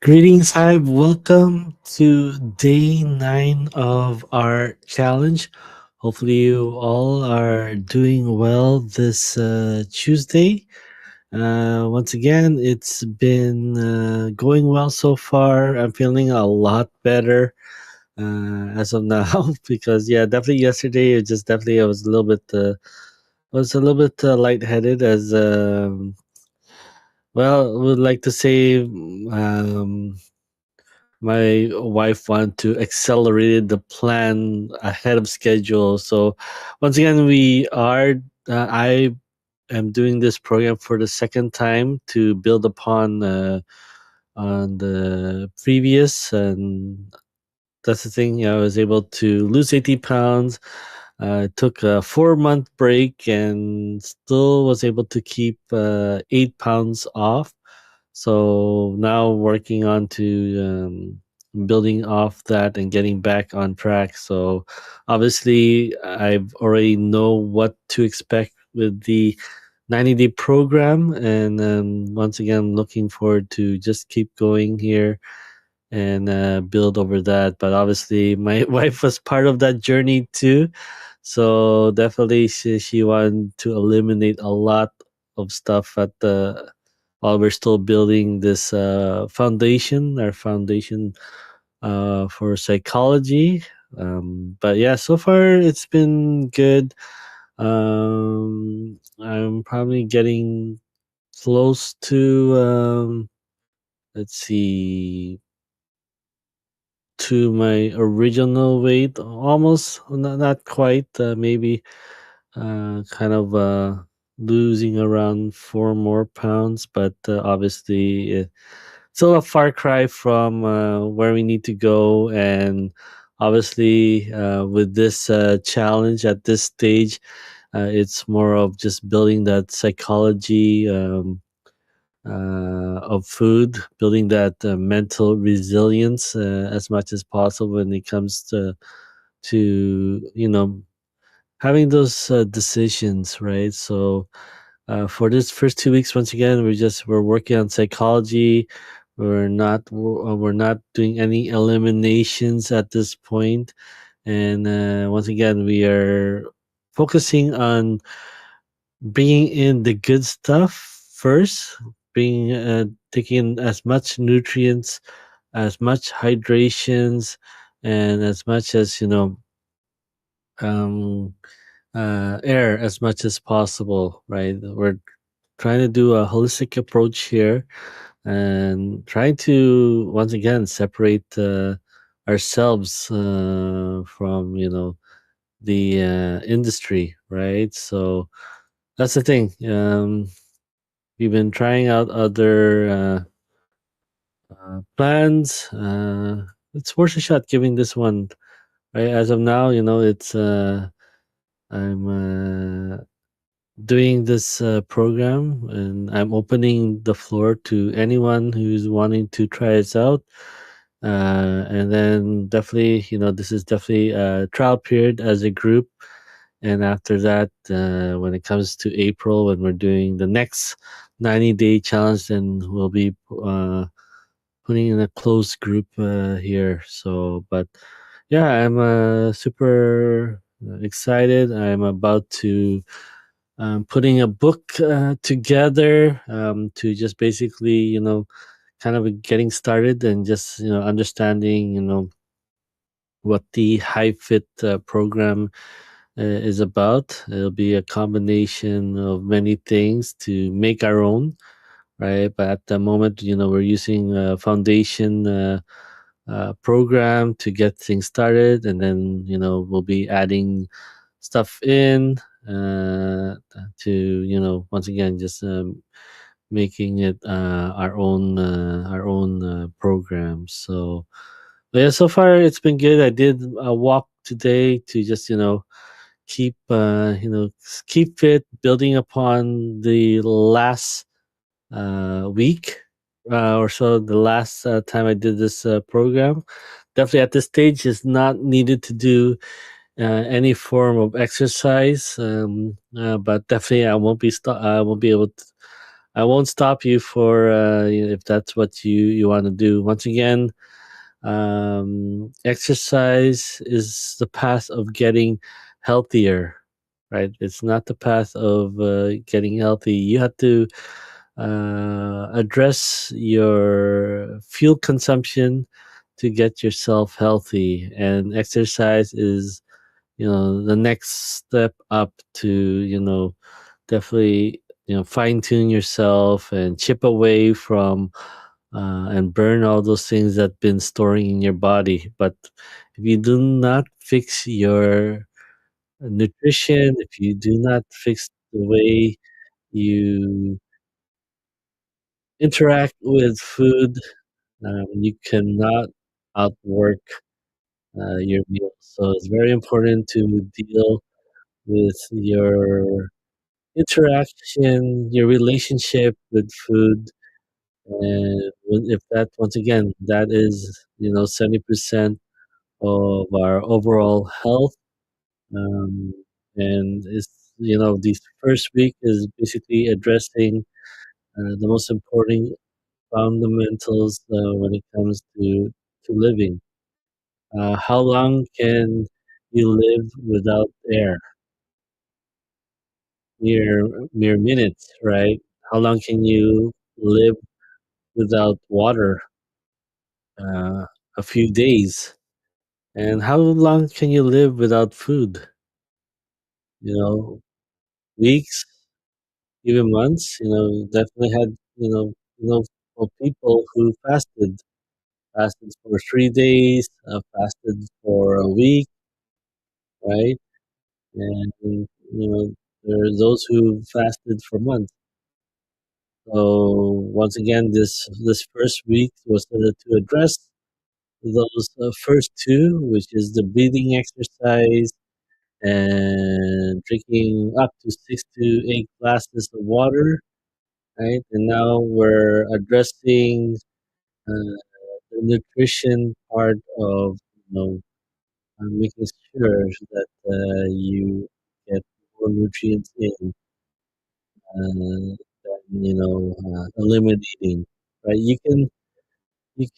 Greetings, Hive. Welcome to day 9 of our challenge. Hopefully, you all are doing well this Tuesday. Once again, it's been going well so far. I'm feeling a lot better as of now because, yeah, definitely yesterday, it just definitely I was a little bit. Lightheaded as would like to say my wife wanted to accelerate the plan ahead of schedule. So once again, I am doing this program for the second time to build upon on the previous, and that's the thing. I was able to lose 80 pounds. Took a 4 month break and still was able to keep 8 pounds off. So now working on to building off that and getting back on track. So obviously, I've already know what to expect with the 90-day program, and once again, I'm looking forward to just keep going here and build over that. But obviously, my wife was part of that journey too. So definitely, she wanted to eliminate a lot of stuff at the while we're still building this our foundation for psychology. But yeah, so far it's been good. I'm probably getting close to let's see, to my original weight, almost, not quite, maybe kind of losing around 4 more pounds, but obviously still a far cry from where we need to go. And obviously, with this challenge at this stage, it's more of just building that psychology of food, building that mental resilience as much as possible when it comes to having those decisions, right? So for this first 2 weeks, once again, we're working on psychology. We're not doing any eliminations at this point, and once again, we are focusing on bringing in the good stuff first, bringing taking as much nutrients, as much hydrations, and as much as um, air as much as possible. Right, we're trying to do a holistic approach here and trying to once again separate ourselves from the industry, right? So that's the thing. We've been trying out other plans. It's worth a shot giving this one, right? As of now, it's I'm doing this program, and I'm opening the floor to anyone who's wanting to try us out. And then definitely, this is definitely a trial period as a group. And after that, when it comes to April, when we're doing the next 90-day challenge, then we'll be putting in a closed group here. So, but yeah, I'm super excited. I'm about to putting a book together to just basically, kind of getting started and just, understanding, what the HiveFit program is about. It'll be a combination of many things to make our own, right? But at the moment, we're using a foundation program to get things started, and then we'll be adding stuff in to once again just making it our own program. So but yeah, so far it's been good. I did a walk today to just keep keep fit, building upon the last week or so. The last time I did this program, definitely at this stage is not needed to do any form of exercise. But definitely I won't be able to. I won't stop you for if that's what you want to do. Once again, exercise is the path of getting healthier, right? It's not the path of getting healthy. You have to address your fuel consumption to get yourself healthy, and exercise is the next step up to definitely fine tune yourself and chip away from and burn all those things that been storing in your body. But if you do not fix your nutrition, if you do not fix the way you interact with food, you cannot outwork your meals. So it's very important to deal with your interaction, your relationship with food, and if that once again that is 70% of our overall health, um, and it's the first week is basically addressing the most important fundamentals when it comes to living. How long can you live without air? Mere minutes, right? How long can you live without water? Uh, a few days. And how long can you live without food? You know, weeks, even months. Definitely had for people who fasted for 3 days, fasted for a week, right? And there are those who fasted for months. So once again, this first week was to address those first two, which is the breathing exercise and drinking up to 6 to 8 glasses of water, right? And now we're addressing the nutrition part of making sure that you get more nutrients in than eliminating, right? You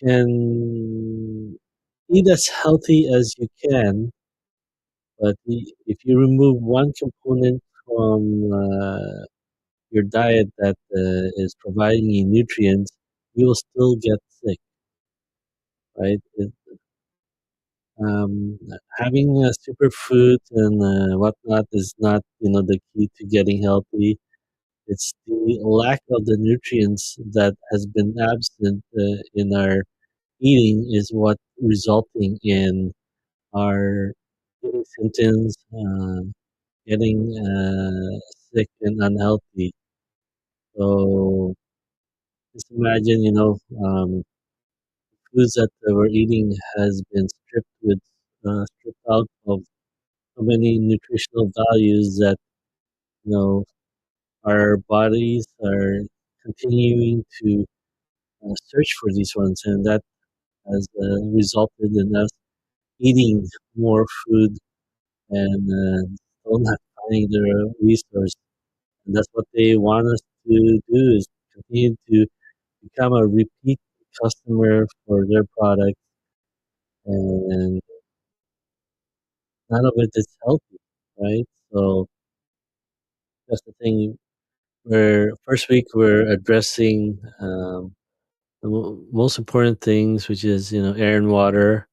can eat as healthy as you can, but if you remove one component from your diet that is providing you nutrients, you will still get sick, right? Um, Having superfoods and whatnot is not, the key to getting healthy. It's the lack of the nutrients that has been absent in our eating is what resulting in our getting symptoms, getting sick and unhealthy. So just imagine, foods that we're eating has been stripped out of so many nutritional values that you know our bodies are continuing to search for these ones, and that has resulted in us eating more food and still not finding the resource. And that's what they want us to do is continue to become a repeat customer for their product, and none of it is healthy, right? So that's the thing. Where first week we're addressing the most important things, which is air and water,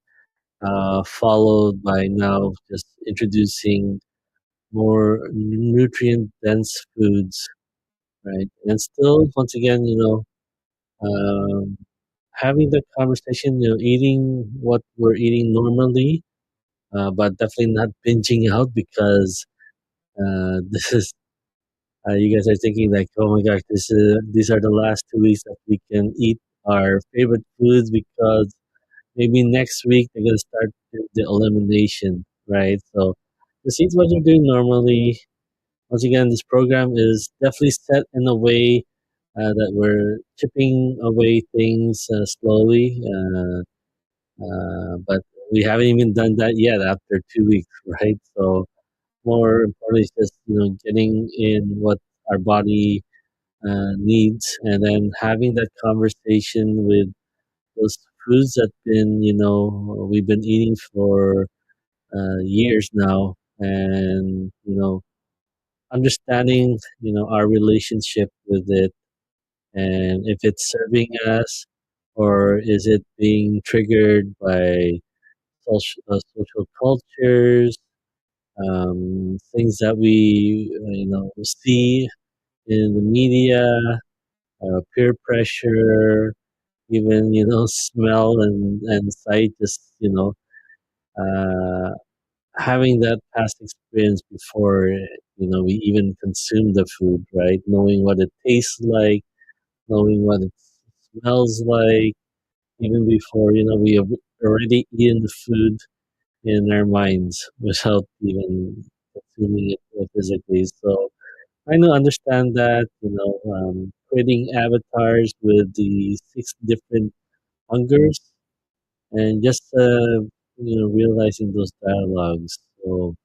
followed by now just introducing more nutrient dense foods, right? And still, once again, um, having the conversation, eating what we're eating normally, but definitely not binging out because this is you guys are thinking like, oh my gosh, these are the last 2 weeks that we can eat our favorite foods because maybe next week they're gonna start the elimination, right? So just eat what you're doing normally. Once again, this program is definitely set in a way that we're chipping away things slowly, but we haven't even done that yet after 2 weeks, right? So more importantly, is just getting in what our body needs, and then having that conversation with those foods that been we've been eating for years now, and understanding our relationship with it, and if it's serving us or is it being triggered by social cultures, things that we see in the media, peer pressure, even smell and sight, just uh, having that past experience before we even consume the food, right? Knowing what it tastes like, knowing what it smells like, even before we have already eaten the food in our minds without even consuming it physically. So I know understand that creating avatars with the six different hungers, and just realizing those dialogues. So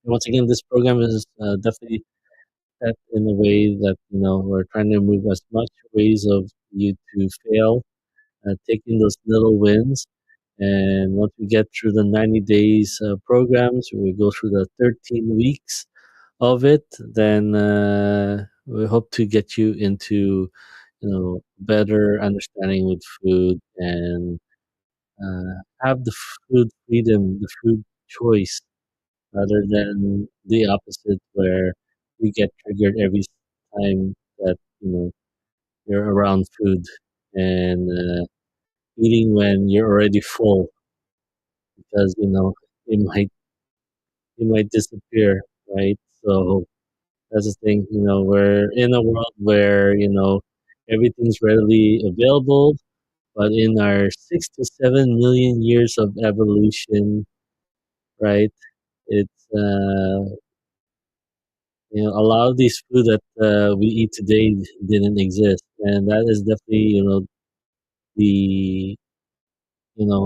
once again, this program is definitely set in a way that we're trying to remove as much ways of you to fail, taking those little wins. And once we get through the 90 days programs, we go through the 13 weeks of it, then we hope to get you into better understanding with food, and have the food freedom, the food choice, rather than the opposite, where you get triggered every time that you're around food, and eating when you're already full, because it might disappear, right? So that's the thing. We're in a world where everything's readily available, but in our 6 to 7 million years of evolution, right? It's a lot of these food that we eat today didn't exist, and that is definitely the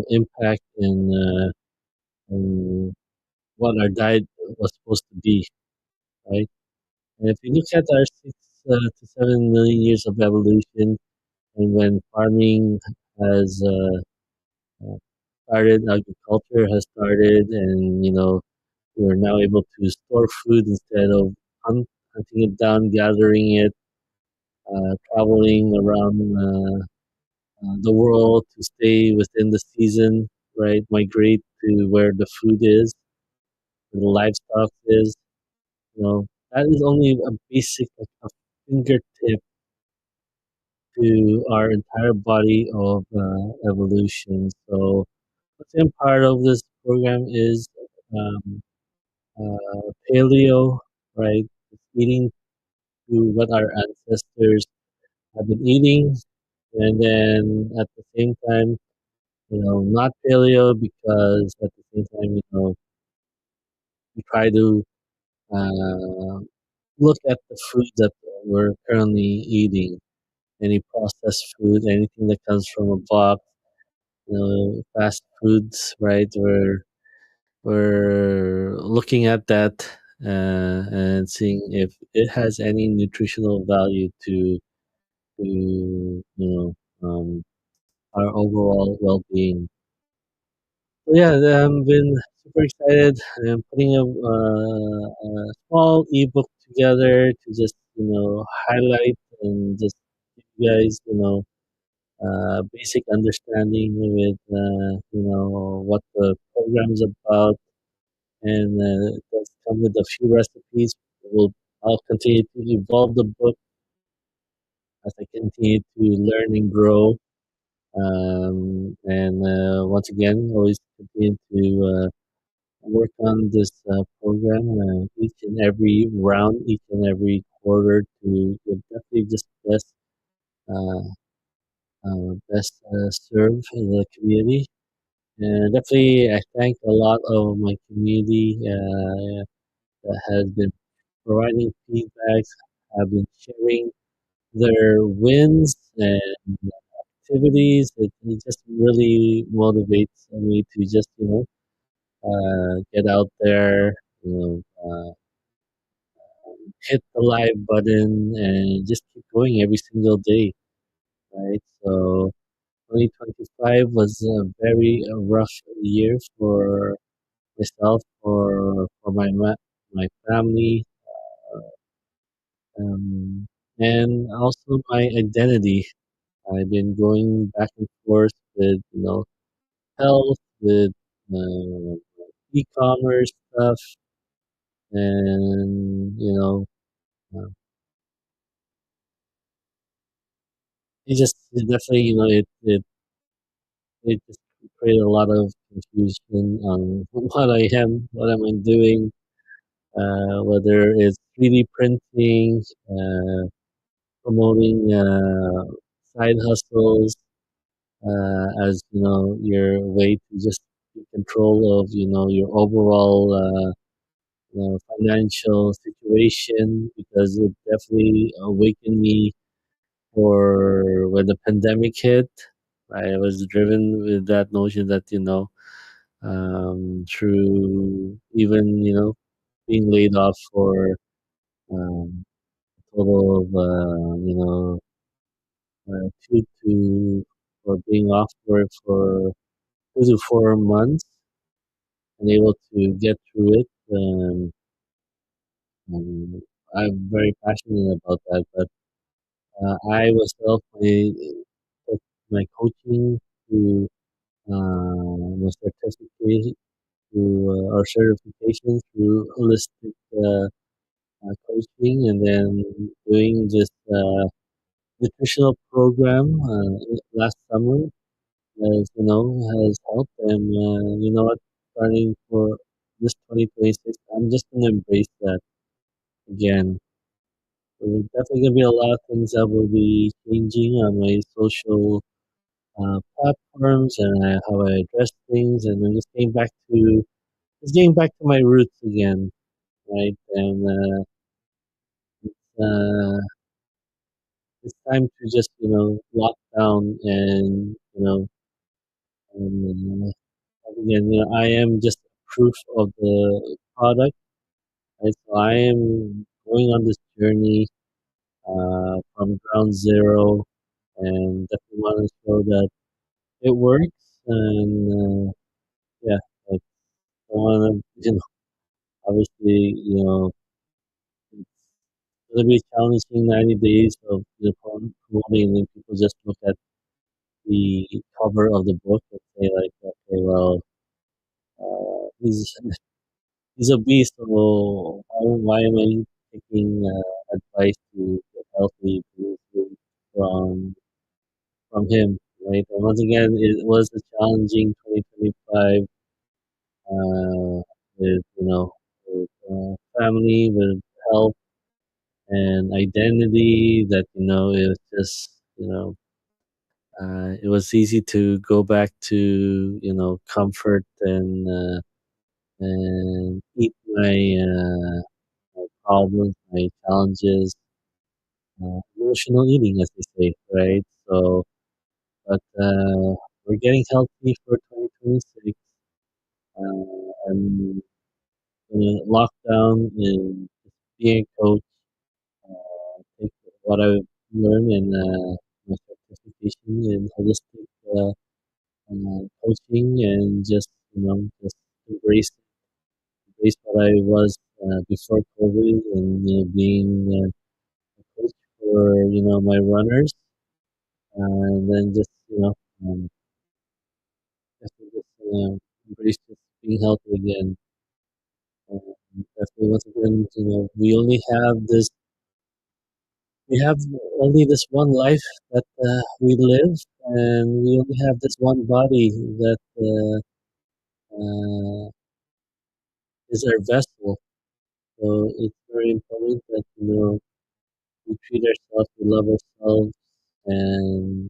impact in what our diet was supposed to be, right? And if you look at our 6 to 7 million years of evolution, and when farming has started, agriculture has started, and we're now able to store food instead of hunting it down, gathering it, traveling around the world to stay within the season, right? Migrate to where the food is, where the livestock is. That is only a basic, like a fingertip to our entire body of evolution. So, what's in part of this program is um, paleo, right? It's eating to what our ancestors have been eating, and then at the same time, not paleo, because at the same time, we try to uh, look at the food that we're currently eating. Any processed food, anything that comes from a box, fast foods, right? We're looking at that and seeing if it has any nutritional value to our overall well-being. So yeah, I've been super excited. I'm putting a small ebook together to just highlight and just give you guys basic understanding with what the program is about, and it does come with a few recipes. I'll continue to evolve the book as I continue to learn and grow. And once again, always continue to work on this program each and every round, each and every quarter, to definitely just uh, serve the community. And definitely, I thank a lot of my community that has been providing feedbacks, have been sharing their wins and activities. It just really motivates me to just get out there, you know, hit the live button and just keep going every single day, right? So 2025 was a very rough year for myself, for my family, um, and also my identity. I've been going back and forth with health, with uh, e-commerce stuff, and uh, it definitely it just created a lot of confusion on what am I doing, whether it's 3D printing, promoting side hustles as your way to just be control of your overall financial situation, because it definitely awakened me for when the pandemic hit. I was driven with that notion that through even being laid off for a total of two to for being off work for 2 to 4 months and able to get through it. Um, I'm very passionate about that, but I myself took my coaching to my certificate to our certification through holistic coaching, and then doing this nutritional program last summer has helped. And you know what, starting for this 2026, I'm just gonna embrace that again. There's definitely gonna be a lot of things that will be changing on my social platforms and how I address things, and then just getting back to my roots again, right? And uh, it's time to just lock down and and again, I am just proof of the product, right? So I am going on this journey from ground zero, and definitely want to show that it works. And yeah, I want to, obviously, it's going to be a challenging 90 days of promoting, and then people just look at the cover of the book and say like, okay, well, he's a beast, so why am I taking advice to get healthy from from him, right? And once again, it was a challenging 2025 with family, with health and identity. That it was just it was easy to go back to comfort and eat my problems, my challenges, emotional eating, as they say, right? So, but we're getting healthy for 2026. I'm gonna lock down and being a coach, take what I've learned in my certification in holistic coaching, and just just embrace embrace what I was before COVID, and being a coach for my runners, and then just just embrace just being healthy again. Definitely, once again, we have only this one life that we live, and we only have this one body that is our vessel. So it's very important that we treat ourselves, we love ourselves, and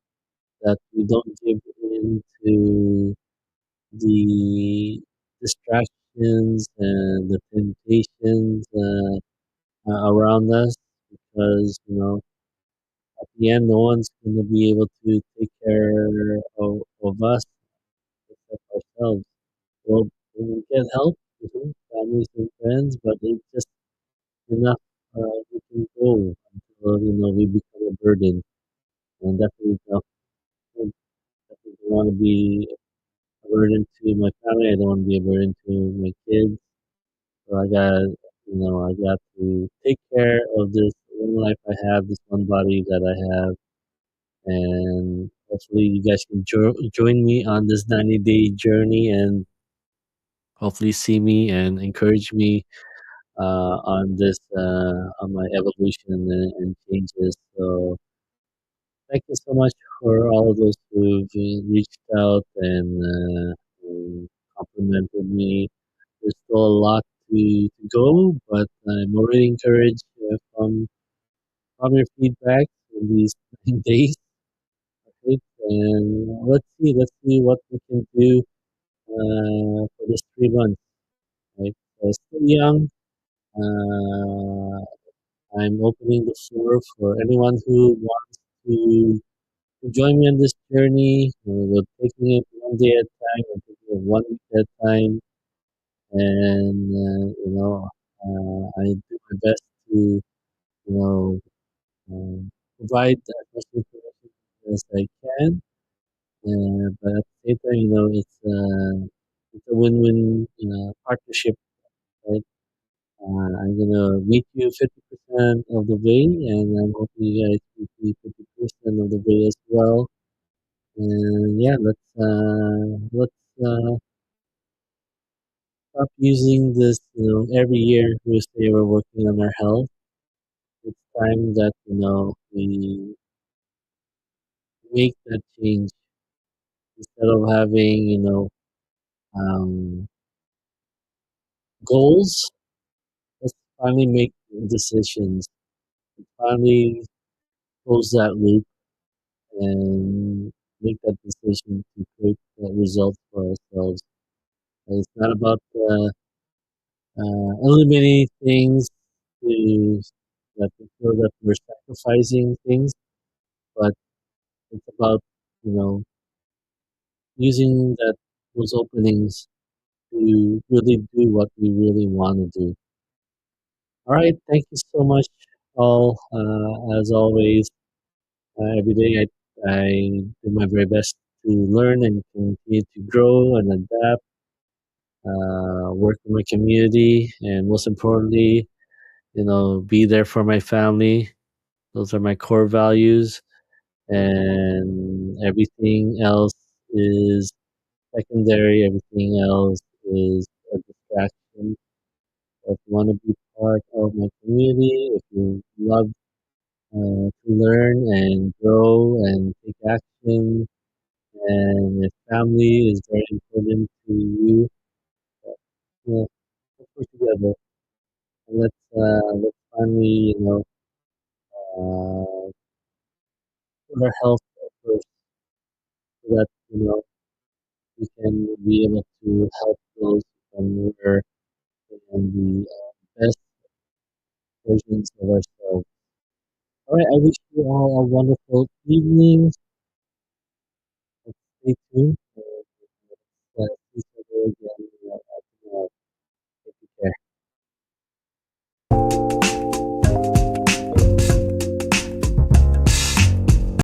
that we don't give in to the distractions and the temptations around us, because at the end, no one's going to be able to take care of us except ourselves. Well, we get help, families and friends, but it's just enough. we can go until we become a burden. And definitely, I definitely don't want to be a burden to my family. I don't want to be a burden to my kids. So I got to take care of this one life I have, this one body that I have, and hopefully you guys can join me on this 90-day journey and hopefully see me and encourage me on this on my evolution and changes. So thank you so much for all of those who've reached out and complimented me. There's still a lot to go, but I'm already encouraged from your feedback in these 9 days. Right? And let's see what we can do for this 3 months. Right? So still young. Uh, I'm opening the floor for anyone who wants to join me on this journey. We're taking it one day at a time. We're taking it one week at a time, and I do my best to know provide as much information as I can. But at the same time, it's a win-win partnership, right? I'm gonna meet you 50% of the way, and I'm hoping you guys meet me 50% of the way as well. And yeah, let's stop using this. Every year we say we're working on our health. It's time that we make that change instead of having goals. Let's finally make decisions. Finally close that loop and make that decision to create that result for ourselves. It's not about eliminating things to that we feel that we're sacrificing things, but it's about you know using those openings to really do what we really want to do. All right, thank you so much, all. As always, every day I do my very best to learn and continue to grow and adapt, work in my community, and most importantly, be there for my family. Those are my core values, and everything else is secondary. Everything else is a distraction. If you want to be part of my community, if you love to learn and grow and take action, and if family is very important to you, you let's work together and let's finally uh, put our health first, so that we can be able to help those when we're in the best versions of ourselves. All right, I wish you all a wonderful evening. Stay tuned.